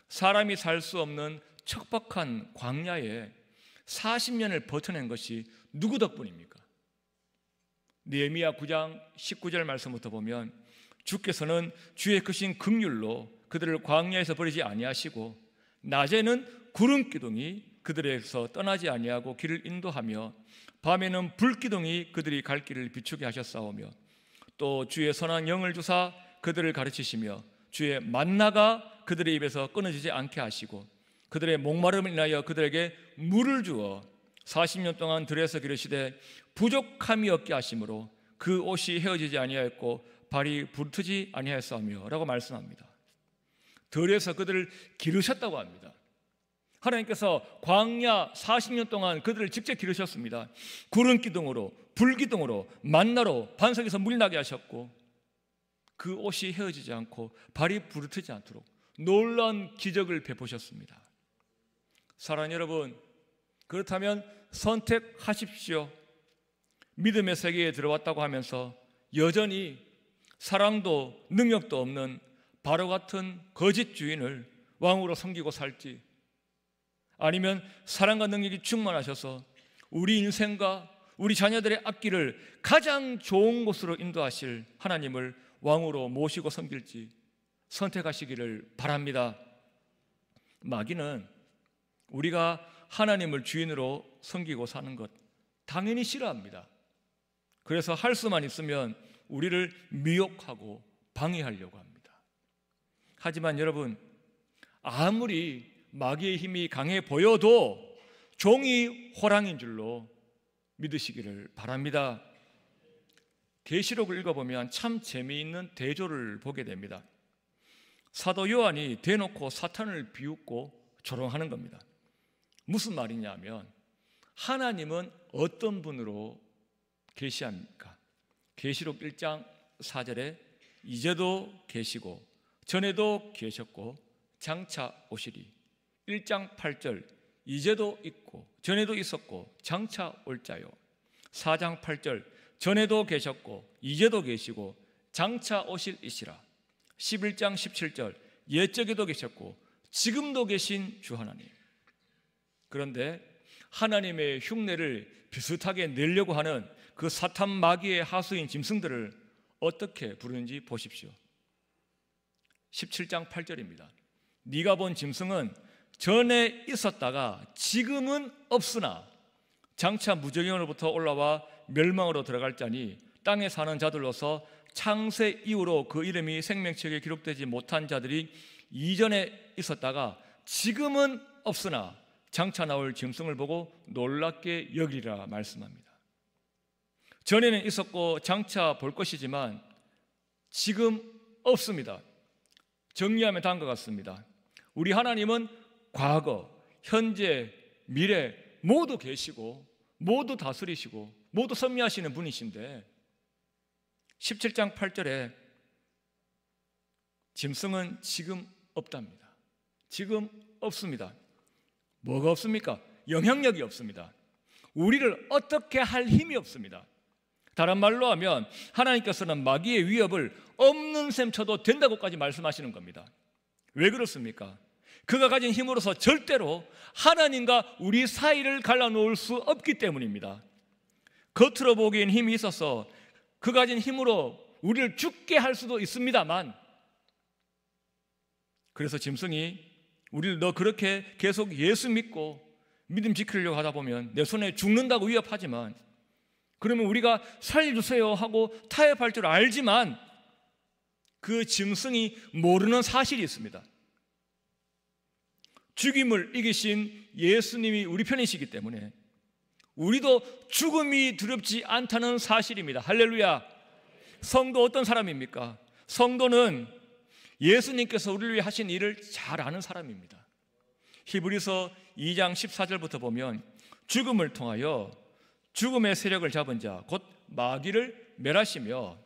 사람이 살 수 없는 척박한 광야에 40년을 버텨낸 것이 누구 덕분입니까? 느헤미야 9장 19절 말씀부터 보면 주께서는 주의 크신 긍휼로 그들을 광야에서 버리지 아니하시고 낮에는 구름 기둥이 그들에게서 떠나지 아니하고 길을 인도하며 밤에는 불 기둥이 그들이 갈 길을 비추게 하셨사오며 또 주의 선한 영을 주사 그들을 가르치시며 주의 만나가 그들의 입에서 끊어지지 않게 하시고 그들의 목마름을 인하여 그들에게 물을 주어 40년 동안 들에서 기르시되 부족함이 없게 하심으로 그 옷이 헤어지지 아니하였고 발이 부르트지 아니하였사오며 라고 말씀합니다. 들에서 그들을 기르셨다고 합니다. 하나님께서 광야 40년 동안 그들을 직접 기르셨습니다. 구름 기둥으로 불 기둥으로 만나로 반석에서 물이 나게 하셨고 그 옷이 헤어지지 않고 발이 부르트지 않도록 놀라운 기적을 베푸셨습니다. 사랑하는 여러분, 그렇다면 선택하십시오. 믿음의 세계에 들어왔다고 하면서 여전히 사랑도 능력도 없는 바로 같은 거짓 주인을 왕으로 섬기고 살지, 아니면 사랑과 능력이 충만하셔서 우리 인생과 우리 자녀들의 앞길을 가장 좋은 곳으로 인도하실 하나님을 왕으로 모시고 섬길지 선택하시기를 바랍니다. 마귀는 우리가 하나님을 주인으로 섬기고 사는 것 당연히 싫어합니다. 그래서 할 수만 있으면 우리를 미혹하고 방해하려고 합니다. 하지만 여러분, 아무리 마귀의 힘이 강해 보여도 종이 호랑이인 줄로 믿으시기를 바랍니다. 계시록을 읽어보면 참 재미있는 대조를 보게 됩니다. 사도 요한이 대놓고 사탄을 비웃고 조롱하는 겁니다. 무슨 말이냐면 하나님은 어떤 분으로 계시합니까? 계시록 1장 4절에 이제도 계시고 전에도 계셨고 장차 오시리. 1장 8절 이제도 있고 전에도 있었고 장차 올 자요. 4장 8절 전에도 계셨고 이제도 계시고 장차 오실 이시라. 11장 17절 옛적에도 계셨고 지금도 계신 주 하나님. 그런데 하나님의 흉내를 비슷하게 내려고 하는 그 사탄 마귀의 하수인 짐승들을 어떻게 부르는지 보십시오. 17장 8절입니다. 네가 본 짐승은 전에 있었다가 지금은 없으나 장차 무저갱으로부터 올라와 멸망으로 들어갈 자니 땅에 사는 자들로서 창세 이후로 그 이름이 생명책에 기록되지 못한 자들이 이전에 있었다가 지금은 없으나 장차 나올 짐승을 보고 놀랍게 여기리라 말씀합니다. 전에는 있었고 장차 볼 것이지만 지금 없습니다. 정리하면 다음과 같습니다. 우리 하나님은 과거, 현재, 미래 모두 계시고 모두 다스리시고 모두 섭리하시는 분이신데 17장 8절에 짐승은 지금 없답니다. 지금 없습니다. 뭐가 없습니까? 영향력이 없습니다. 우리를 어떻게 할 힘이 없습니다. 다른 말로 하면 하나님께서는 마귀의 위협을 없는 셈 쳐도 된다고까지 말씀하시는 겁니다. 왜 그렇습니까? 그가 가진 힘으로서 절대로 하나님과 우리 사이를 갈라놓을 수 없기 때문입니다. 겉으로 보기엔 힘이 있어서 그 가진 힘으로 우리를 죽게 할 수도 있습니다만, 그래서 짐승이 우리를 너 그렇게 계속 예수 믿고 믿음 지키려고 하다 보면 내 손에 죽는다고 위협하지만, 그러면 우리가 살려주세요 하고 타협할 줄 알지만 그 짐승이 모르는 사실이 있습니다. 죽임을 이기신 예수님이 우리 편이시기 때문에 우리도 죽음이 두렵지 않다는 사실입니다. 할렐루야. 성도 어떤 사람입니까? 성도는 예수님께서 우리를 위해 하신 일을 잘 아는 사람입니다. 히브리서 2장 14절부터 보면 죽음을 통하여 죽음의 세력을 잡은 자 곧 마귀를 멸하시며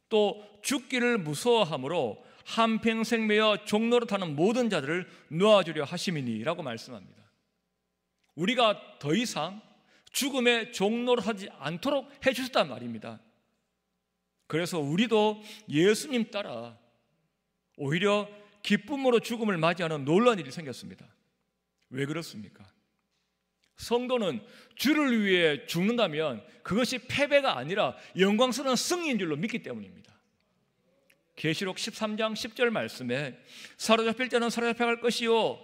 또 죽기를 무서워함으로 한평생 매여 종노릇하는 모든 자들을 놓아주려 하심이니 라고 말씀합니다. 우리가 더 이상 죽음에 종노릇하지 않도록 해주셨단 말입니다. 그래서 우리도 예수님 따라 오히려 기쁨으로 죽음을 맞이하는 놀라운 일이 생겼습니다. 왜 그렇습니까? 성도는 주를 위해 죽는다면 그것이 패배가 아니라 영광스러운 승리인 줄로 믿기 때문입니다. 계시록 13장 10절 말씀에 사로잡힐 자는 사로잡혀갈 것이요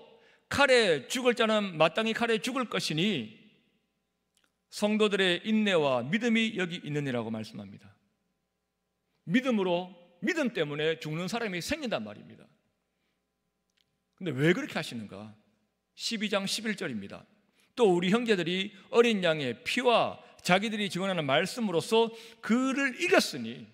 칼에 죽을 자는 마땅히 칼에 죽을 것이니 성도들의 인내와 믿음이 여기 있느니라고 말씀합니다. 믿음 때문에 죽는 사람이 생긴단 말입니다. 근데 왜 그렇게 하시는가? 12장 11절입니다. 또 우리 형제들이 어린 양의 피와 자기들이 증언하는 말씀으로써 그를 이겼으니,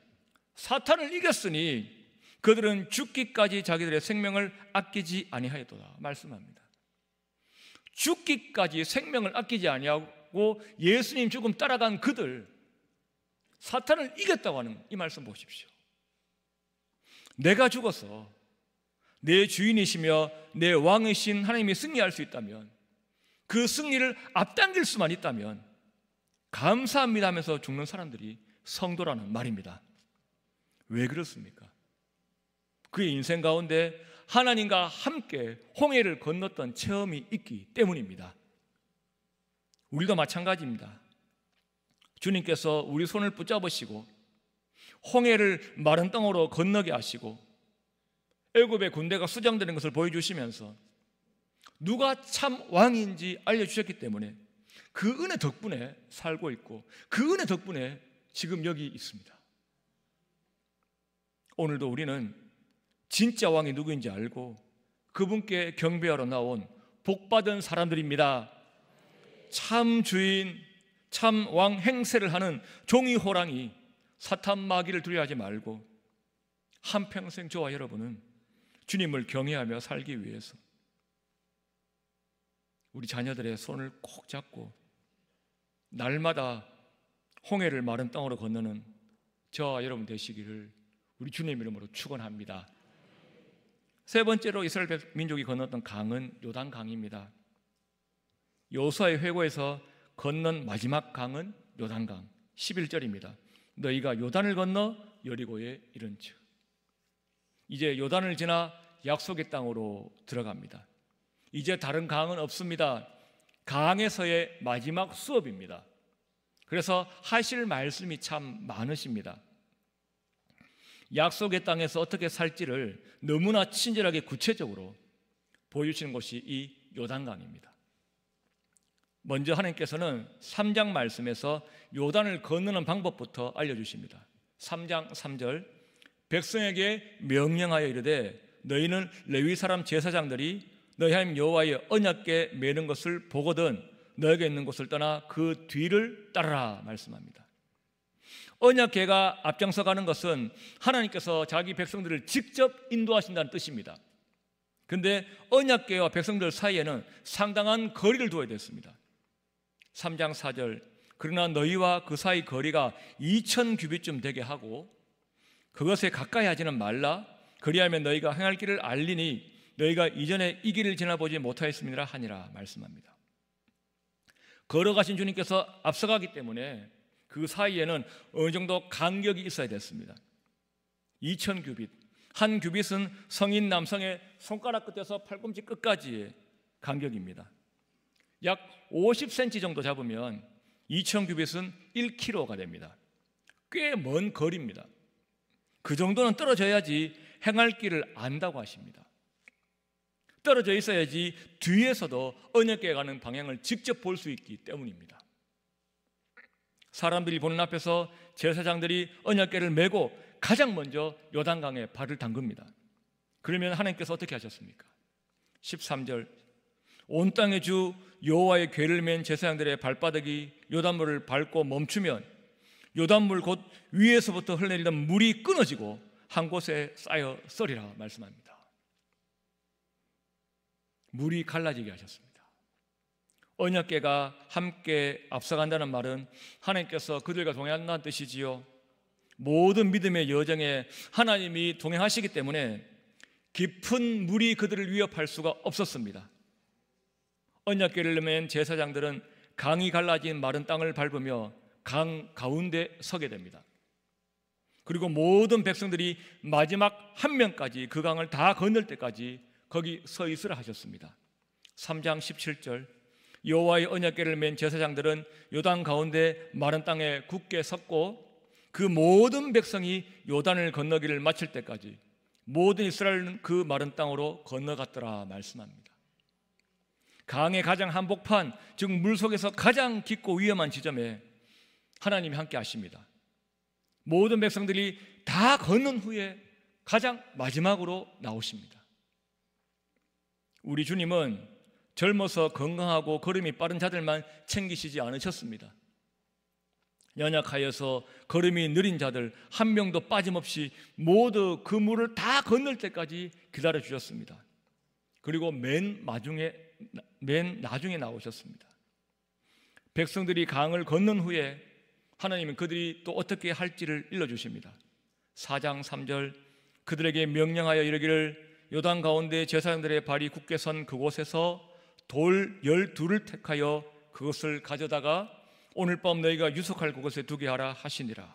사탄을 이겼으니 그들은 죽기까지 자기들의 생명을 아끼지 아니하였도다 말씀합니다. 죽기까지 생명을 아끼지 아니하고 예수님 죽음 따라간 그들, 사탄을 이겼다고 하는 이 말씀 보십시오. 내가 죽어서 내 주인이시며 내 왕이신 하나님이 승리할 수 있다면, 그 승리를 앞당길 수만 있다면 감사합니다 하면서 죽는 사람들이 성도라는 말입니다. 왜 그렇습니까? 그의 인생 가운데 하나님과 함께 홍해를 건넜던 체험이 있기 때문입니다. 우리도 마찬가지입니다. 주님께서 우리 손을 붙잡으시고 홍해를 마른 땅으로 건너게 하시고 애굽의 군대가 수장되는 것을 보여주시면서 누가 참 왕인지 알려주셨기 때문에 그 은혜 덕분에 살고 있고 그 은혜 덕분에 지금 여기 있습니다. 오늘도 우리는 진짜 왕이 누구인지 알고 그분께 경배하러 나온 복받은 사람들입니다. 참 주인, 참 왕 행세를 하는 종이 호랑이, 사탄 마귀를 두려워하지 말고 한평생 저와 여러분은 주님을 경외하며 살기 위해서 우리 자녀들의 손을 꼭 잡고 날마다 홍해를 마른 땅으로 건너는 저와 여러분 되시기를 우리 주님 이름으로 축원합니다. 세 번째로 이스라엘 민족이 건넜던 강은 요단강입니다. 여호수아의 회고에서 건넌 마지막 강은 요단강 11절입니다. 너희가 요단을 건너 여리고에 이른즉. 이제 요단을 지나 약속의 땅으로 들어갑니다. 이제 다른 강은 없습니다. 강에서의 마지막 수업입니다. 그래서 하실 말씀이 참 많으십니다. 약속의 땅에서 어떻게 살지를 너무나 친절하게 구체적으로 보여주시는 곳이 이 요단강입니다. 먼저 하나님께서는 3장 말씀에서 요단을 건너는 방법부터 알려주십니다. 3장 3절 백성에게 명령하여 이르되 너희는 레위 사람 제사장들이 너희 하나님 여호와의 언약궤 매는 것을 보거든 너에게 있는 곳을 떠나 그 뒤를 따르라 말씀합니다. 언약궤가 앞장서 가는 것은 하나님께서 자기 백성들을 직접 인도하신다는 뜻입니다. 그런데 언약궤와 백성들 사이에는 상당한 거리를 두어야 됐습니다. 3장 4절 그러나 너희와 그 사이 거리가 2000규빗쯤 되게 하고 그것에 가까이 하지는 말라. 그리하면 너희가 행할 길을 알리니 너희가 이전에 이 길을 지나보지 못하였음이라 하니라 말씀합니다. 걸어가신 주님께서 앞서가기 때문에 그 사이에는 어느 정도 간격이 있어야 됐습니다. 2000규빗, 한 규빗은 성인 남성의 손가락 끝에서 팔꿈치 끝까지의 간격입니다. 약 50cm 정도 잡으면 2000규빗은 1km가 됩니다. 꽤 먼 거리입니다. 그 정도는 떨어져야지 행할 길을 안다고 하십니다. 떨어져 있어야지 뒤에서도 언약궤에 가는 방향을 직접 볼 수 있기 때문입니다. 사람들이 보는 앞에서 제사장들이 언약궤를 메고 가장 먼저 요단강에 발을 담급니다. 그러면 하나님께서 어떻게 하셨습니까? 13절 온 땅의 주 여호와의 궤를 맨 제사장들의 발바닥이 요단물을 밟고 멈추면 요단물 곧 위에서부터 흘러내리던 물이 끊어지고 한 곳에 쌓여 썰이라 말씀합니다. 물이 갈라지게 하셨습니다. 언약궤가 함께 앞서간다는 말은 하나님께서 그들과 동행한다는 뜻이지요. 모든 믿음의 여정에 하나님이 동행하시기 때문에 깊은 물이 그들을 위협할 수가 없었습니다. 언약궤를 맨 제사장들은 강이 갈라진 마른 땅을 밟으며 강 가운데 서게 됩니다. 그리고 모든 백성들이 마지막 한 명까지 그 강을 다 건널 때까지 거기 서 있으라 하셨습니다. 3장 17절 여호와의 언약궤를 맨 제사장들은 요단 가운데 마른 땅에 굳게 섰고 그 모든 백성이 요단을 건너기를 마칠 때까지 모든 이스라엘은 그 마른 땅으로 건너갔더라 말씀합니다. 강의 가장 한복판, 즉 물속에서 가장 깊고 위험한 지점에 하나님이 함께 하십니다. 모든 백성들이 다 건넌 후에 가장 마지막으로 나오십니다. 우리 주님은 젊어서 건강하고 걸음이 빠른 자들만 챙기시지 않으셨습니다. 연약하여서 걸음이 느린 자들 한 명도 빠짐없이 모두 그 물을 다 건널 때까지 기다려 주셨습니다. 그리고 맨 나중에 나오셨습니다. 백성들이 강을 건넌 후에 하나님은 그들이 또 어떻게 할지를 일러주십니다. 4장 3절 그들에게 명령하여 이르기를 요단 가운데 제사장들의 발이 굳게 선 그곳에서 돌 12를 택하여 그것을 가져다가 오늘 밤 너희가 유숙할 그곳에 두게 하라 하시니라.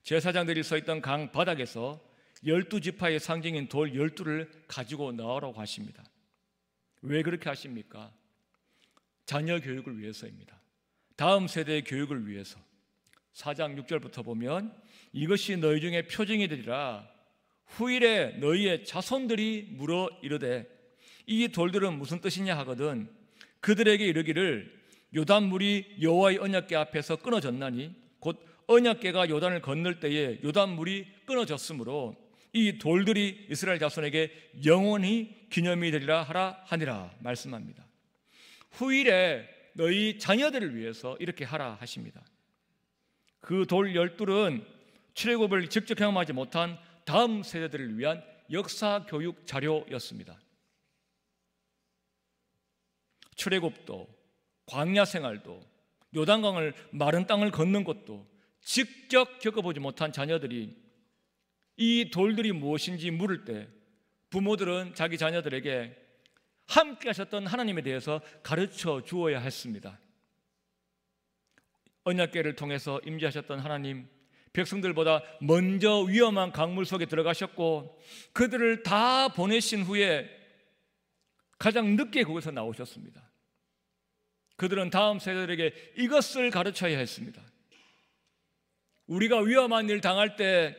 제사장들이 서 있던 강 바닥에서 12지파의 상징인 돌 12를 가지고 나오라고 하십니다. 왜 그렇게 하십니까? 자녀 교육을 위해서입니다. 다음 세대의 교육을 위해서. 4장 6절부터 보면 이것이 너희 중에 표징이 되리라. 후일에 너희의 자손들이 물어 이르되 이 돌들은 무슨 뜻이냐 하거든 그들에게 이르기를 요단물이 여호와의 언약궤 앞에서 끊어졌나니 곧 언약궤가 요단을 건널 때에 요단물이 끊어졌으므로 이 돌들이 이스라엘 자손에게 영원히 기념이 되리라 하라 하니라 말씀합니다. 후일에 너희 자녀들을 위해서 이렇게 하라 하십니다. 그 돌 12은 출애굽을 직접 경험하지 못한 다음 세대들을 위한 역사 교육 자료였습니다. 출애굽도 광야 생활도 요단강을 마른 땅을 걷는 것도 직접 겪어보지 못한 자녀들이 이 돌들이 무엇인지 물을 때 부모들은 자기 자녀들에게 함께 하셨던 하나님에 대해서 가르쳐 주어야 했습니다. 언약궤를 통해서 임재하셨던 하나님, 백성들보다 먼저 위험한 강물 속에 들어가셨고 그들을 다 보내신 후에 가장 늦게 거기서 나오셨습니다. 그들은 다음 세대들에게 이것을 가르쳐야 했습니다. 우리가 위험한 일 당할 때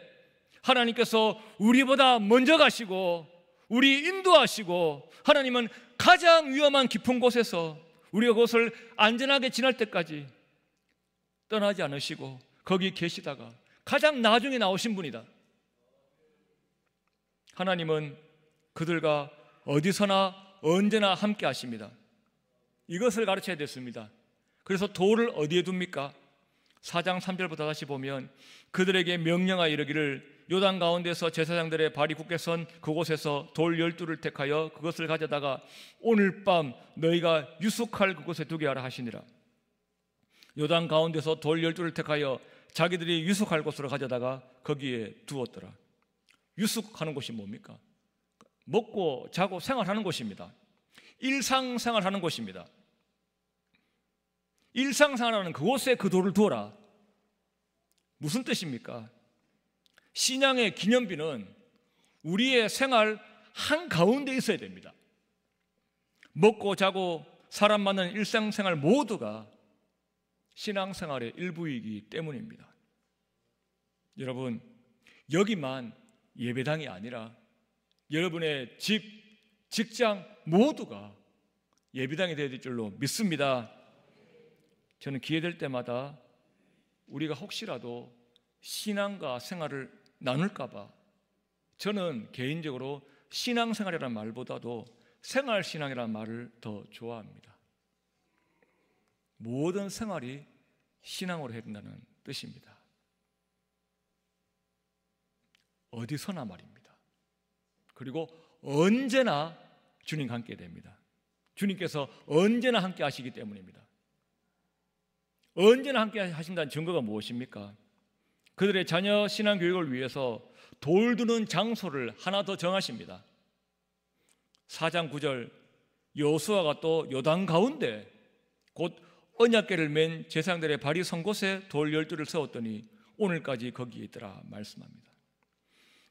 하나님께서 우리보다 먼저 가시고 우리 인도하시고 하나님은 가장 위험한 깊은 곳에서 우리가 그것을 안전하게 지날 때까지 떠나지 않으시고 거기 계시다가 가장 나중에 나오신 분이다. 하나님은 그들과 어디서나 언제나 함께 하십니다. 이것을 가르쳐야 됐습니다. 그래서 돌을 어디에 둡니까? 4장 3절부터 다시 보면 그들에게 명령하여 이르기를 요단 가운데서 제사장들의 발이 굳게 선 그곳에서 돌 12를 택하여 그것을 가져다가 오늘 밤 너희가 유숙할 그곳에 두게 하라 하시니라. 요단 가운데서 돌 12를 택하여 자기들이 유숙할 곳으로 가져다가 거기에 두었더라. 유숙하는 곳이 뭡니까? 먹고 자고 생활하는 곳입니다. 일상생활하는 곳입니다. 일상생활하는 그곳에 그 돌을 두어라. 무슨 뜻입니까? 신앙의 기념비는 우리의 생활 한가운데 있어야 됩니다. 먹고 자고 사람 만나는 일상생활 모두가 신앙생활의 일부이기 때문입니다. 여러분, 여기만 예배당이 아니라 여러분의 집, 직장 모두가 예배당이 되어야 될 줄로 믿습니다. 저는 기회될 때마다 우리가 혹시라도 신앙과 생활을 나눌까 봐 저는 개인적으로 신앙생활이라는 말보다도 생활신앙이라는 말을 더 좋아합니다. 모든 생활이 신앙으로 해야 된다는 뜻입니다. 어디서나 말입니다. 그리고 언제나 주님과 함께 됩니다. 주님께서 언제나 함께 하시기 때문입니다. 언제나 함께 하신다는 증거가 무엇입니까? 그들의 자녀 신앙 교육을 위해서 돌 두는 장소를 하나 더 정하십니다. 4장 9절 여호수아가 또 요단 가운데 곧 언약궤를 맨 제사장들의 발이 선 곳에 돌 12를 세웠더니 오늘까지 거기에 있더라 말씀합니다.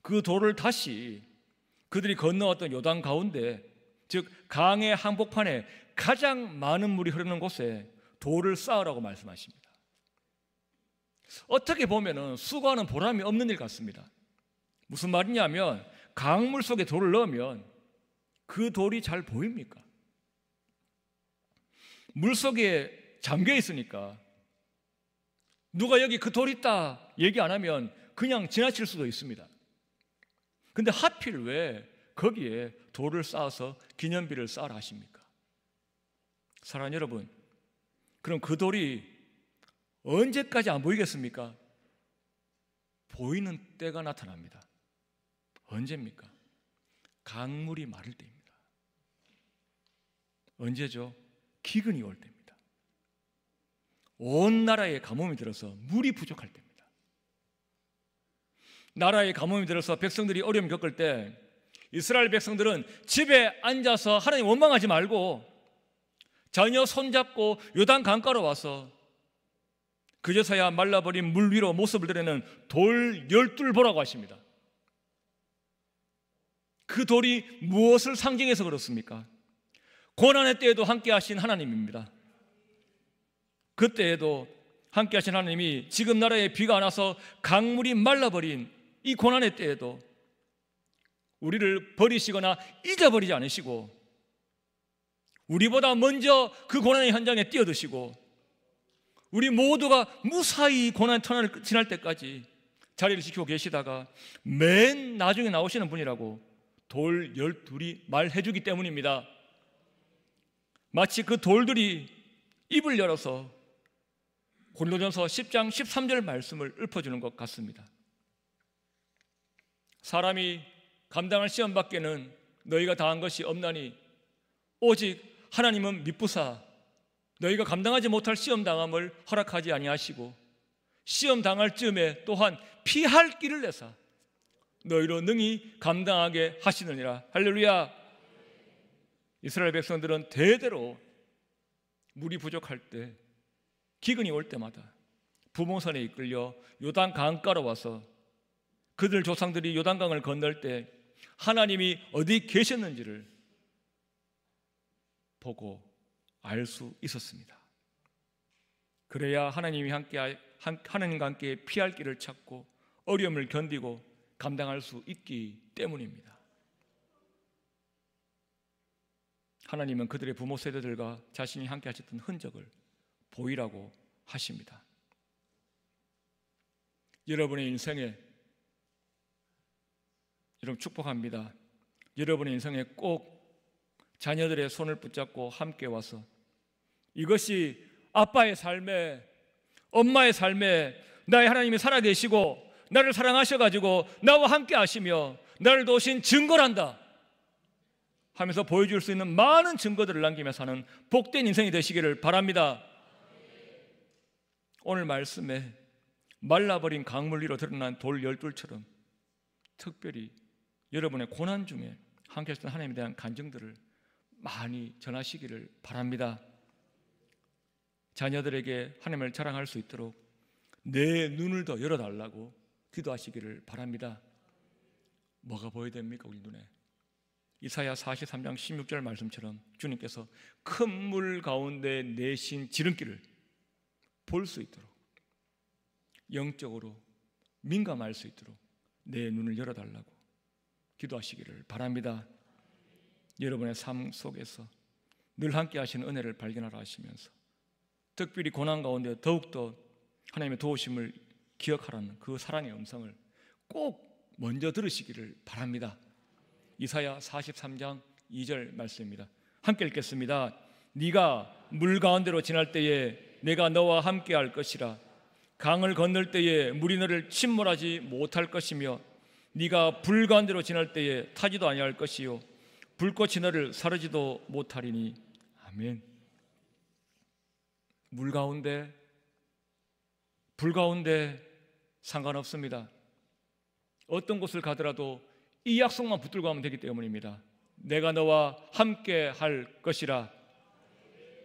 그 돌을 다시 그들이 건너왔던 요단 가운데, 즉 강의 한복판에 가장 많은 물이 흐르는 곳에 돌을 쌓으라고 말씀하십니다. 어떻게 보면 수고하는 보람이 없는 일 같습니다. 무슨 말이냐면 강물 속에 돌을 넣으면 그 돌이 잘 보입니까? 물 속에 잠겨 있으니까 누가 여기 그 돌 있다 얘기 안 하면 그냥 지나칠 수도 있습니다. 근데 하필 왜 거기에 돌을 쌓아서 기념비를 쌓으라 하십니까? 사랑하는 여러분, 그럼 그 돌이 언제까지 안 보이겠습니까? 보이는 때가 나타납니다. 언제입니까? 강물이 마를 때입니다. 언제죠? 기근이 올 때입니다. 온 나라에 가뭄이 들어서 물이 부족할 때입니다. 나라에 가뭄이 들어서 백성들이 어려움 겪을 때 이스라엘 백성들은 집에 앉아서 하나님 원망하지 말고 자녀 손잡고 요단 강가로 와서 그제서야 말라버린 물 위로 모습을 드러내는 돌 12를 보라고 하십니다. 그 돌이 무엇을 상징해서 그렇습니까? 고난의 때에도 함께 하신 하나님입니다. 그때에도 함께 하신 하나님이 지금 나라에 비가 안 와서 강물이 말라버린 이 고난의 때에도 우리를 버리시거나 잊어버리지 않으시고 우리보다 먼저 그 고난의 현장에 뛰어드시고 우리 모두가 무사히 고난의 터널을 지날 때까지 자리를 지키고 계시다가 맨 나중에 나오시는 분이라고 돌 12이 말해주기 때문입니다. 마치 그 돌들이 입을 열어서 고린도전서 10장 13절 말씀을 읊어주는 것 같습니다. 사람이 감당할 시험 밖에는 너희가 다한 것이 없나니 오직 하나님은 미쁘사 너희가 감당하지 못할 시험 당함을 허락하지 아니하시고 시험 당할 즈음에 또한 피할 길을 내사 너희로 능히 감당하게 하시느니라. 할렐루야. 이스라엘 백성들은 대대로 물이 부족할 때, 기근이 올 때마다 부모선에 이끌려 요단 강가로 와서 그들 조상들이 요단강을 건널 때 하나님이 어디 계셨는지를 보고 알 수 있었습니다. 그래야 하나님과 함께 피할 길을 찾고 어려움을 견디고 감당할 수 있기 때문입니다. 하나님은 그들의 부모 세대들과 자신이 함께 하셨던 흔적을 보이라고 하십니다. 여러분의 인생에, 여러분 축복합니다. 여러분의 인생에 꼭 자녀들의 손을 붙잡고 함께 와서 이것이 아빠의 삶에, 엄마의 삶에 나의 하나님이 살아계시고 나를 사랑하셔가지고 나와 함께 하시며 나를 도우신 증거란다 하면서 보여줄 수 있는 많은 증거들을 남기며 사는 복된 인생이 되시기를 바랍니다. 오늘 말씀에 말라버린 강물 위로 드러난 돌 12처럼 특별히 여러분의 고난 중에 함께 하셨던 하나님에 대한 간증들을 많이 전하시기를 바랍니다. 자녀들에게 하나님을 자랑할 수 있도록 내 눈을 더 열어달라고 기도하시기를 바랍니다. 뭐가 보여야 됩니까? 우리 눈에 이사야 43장 16절 말씀처럼 주님께서 큰 물 가운데 내신 지름길을 볼 수 있도록, 영적으로 민감할 수 있도록 내 눈을 열어달라고 기도하시기를 바랍니다. 여러분의 삶 속에서 늘 함께 하시는 은혜를 발견하라 하시면서 특별히 고난 가운데 더욱더 하나님의 도우심을 기억하라는 그 사랑의 음성을 꼭 먼저 들으시기를 바랍니다. 이사야 43장 2절 말씀입니다. 함께 읽겠습니다. 네가 물 가운데로 지날 때에 내가 너와 함께 할 것이라. 강을 건널 때에 물이 너를 침몰하지 못할 것이며 네가 불 가운데로 지날 때에 타지도 아니할 것이요 불꽃이 너를 사르지도 못하리니. 아멘. 물 가운데, 불 가운데 상관없습니다. 어떤 곳을 가더라도 이 약속만 붙들고 가면 되기 때문입니다. 내가 너와 함께 할 것이라.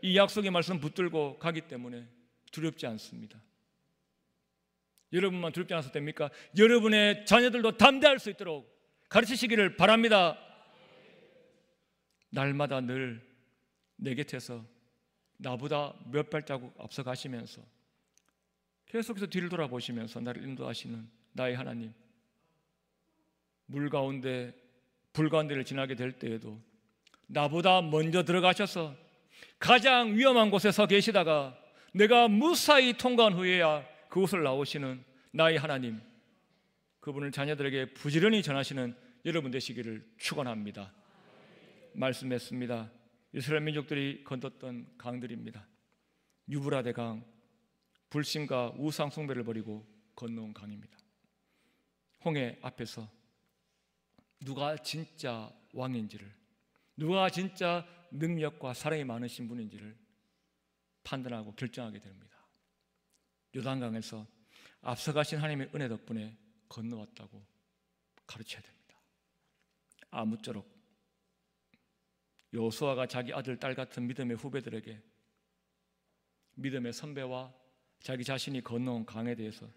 이 약속의 말씀 붙들고 가기 때문에 두렵지 않습니다. 여러분만 두렵지 않아서 됩니까? 여러분의 자녀들도 담대할 수 있도록 가르치시기를 바랍니다. 날마다 늘 내 곁에서 나보다 몇 발자국 앞서 가시면서 계속해서 뒤를 돌아보시면서 나를 인도하시는 나의 하나님, 물 가운데, 불 가운데를 지나게 될 때에도 나보다 먼저 들어가셔서 가장 위험한 곳에 서 계시다가 내가 무사히 통과한 후에야 그곳을 나오시는 나의 하나님, 그분을 자녀들에게 부지런히 전하시는 여러분 되시기를 축원합니다. 말씀했습니다. 이스라엘 민족들이 건넜던 강들입니다. 유브라데 강, 불신과 우상 숭배를 버리고 건너온 강입니다. 홍해 앞에서 누가 진짜 왕인지를, 누가 진짜 능력과 사랑이 많으신 분인지를 판단하고 결정하게 됩니다. 요단강에서 앞서가신 하나님의 은혜 덕분에 건너왔다고 가르쳐야 됩니다. 아무쪼록 여호수아가 자기 아들, 딸 같은 믿음의 후배들에게 믿음의 선배와 자기 자신이 건너온 강에 대해서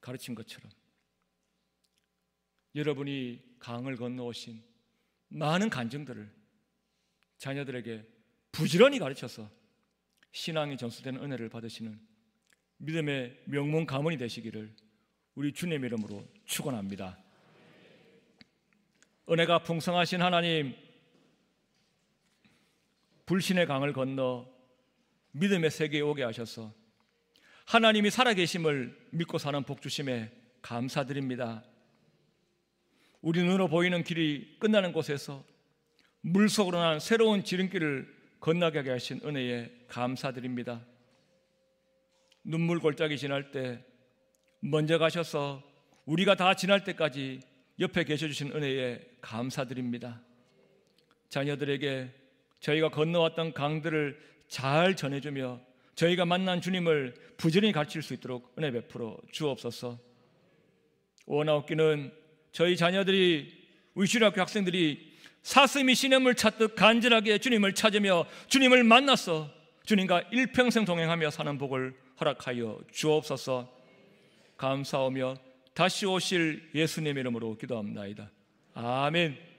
가르친 것처럼 여러분이 강을 건너오신 많은 간증들을 자녀들에게 부지런히 가르쳐서 신앙이 전수되는 은혜를 받으시는 믿음의 명문 가문이 되시기를 우리 주님의 이름으로 축원합니다. 은혜가 풍성하신 하나님, 불신의 강을 건너 믿음의 세계에 오게 하셔서 하나님이 살아계심을 믿고 사는 복 주심에 감사드립니다. 우리 눈으로 보이는 길이 끝나는 곳에서 물속으로 난 새로운 지름길을 건너게 하게 하신 은혜에 감사드립니다. 눈물 골짜기 지날 때 먼저 가셔서 우리가 다 지날 때까지 옆에 계셔주신 은혜에 감사드립니다. 자녀들에게 저희가 건너왔던 강들을 잘 전해주며 저희가 만난 주님을 부지런히 가르칠 수 있도록 은혜 베풀어 주옵소서. 원하옵기는 저희 자녀들이, 우리 주일학교 학생들이 사슴이 시냇물 찾듯 간절하게 주님을 찾으며 주님을 만나서 주님과 일평생 동행하며 사는 복을 허락하여 주옵소서. 감사하며 다시 오실 예수님의 이름으로 기도합나이다. 아멘.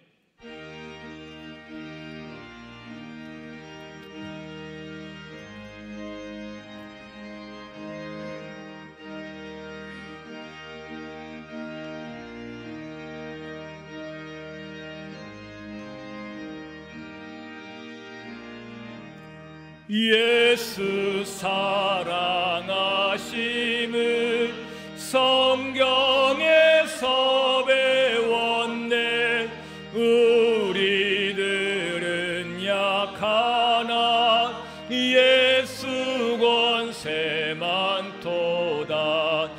예수 사랑하심을 성경에서 배웠네. 우리들은 약하나 예수 권세 많도다.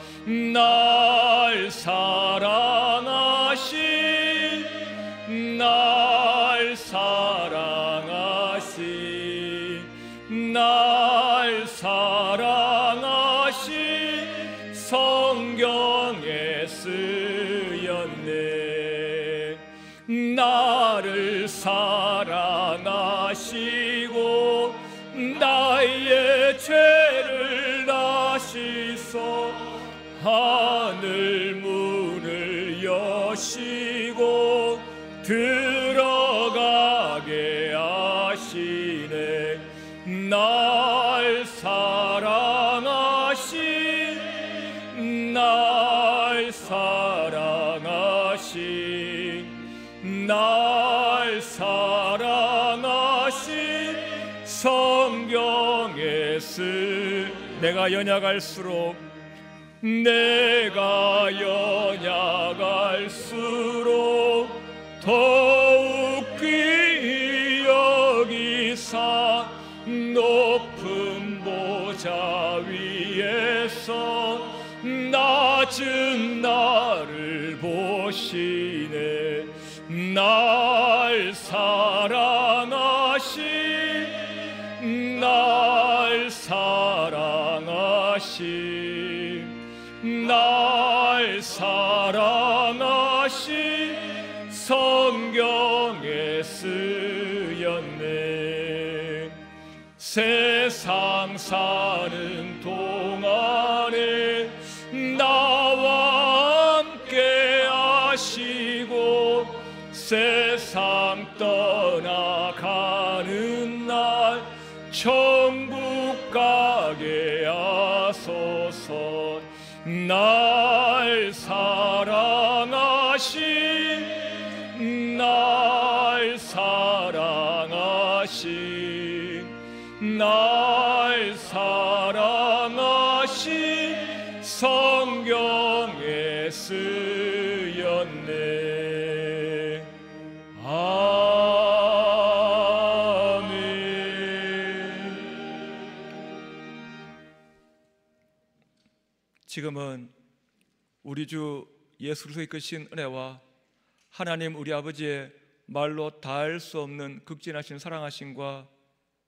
날 사랑하신 날 사랑하신 성경에 쓰였네. 나를 사랑하시고 나의 죄를 다시소. 하늘 문을 여시고 들어가게 하시네. 날 사랑하신 날 사랑하신 성경에 내가 연약할수록 더욱 귀히 여기사 높은 보좌 위에서 낮은 나를 보시네. 날 사랑하신 성경에 쓰였네. 세상 사는 동안에 나와 함께 하시고 세상 떠나가는 날 천국 가게 하소서. 날 사랑하신 성경에 쓰였네. 아멘. 지금은 우리 주 예수 그리스도의 이끄신 은혜와 하나님 우리 아버지의 말로 다할 수 없는 극진하신 사랑하심과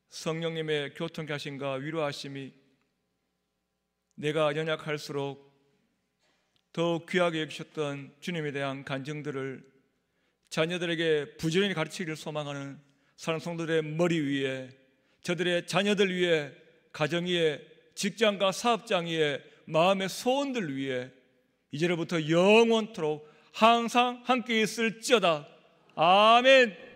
성령님의 교통케 하심과 위로하심이 내가 연약할수록 더욱 귀하게 여기셨던 주님에 대한 간증들을 자녀들에게 부지런히 가르치기를 소망하는 사랑하는 성도들의 머리 위에, 저들의 자녀들 위에, 가정 위에, 직장과 사업장 위에, 마음의 소원들 위에 이제로부터 영원토록 항상 함께 있을지어다. 아멘.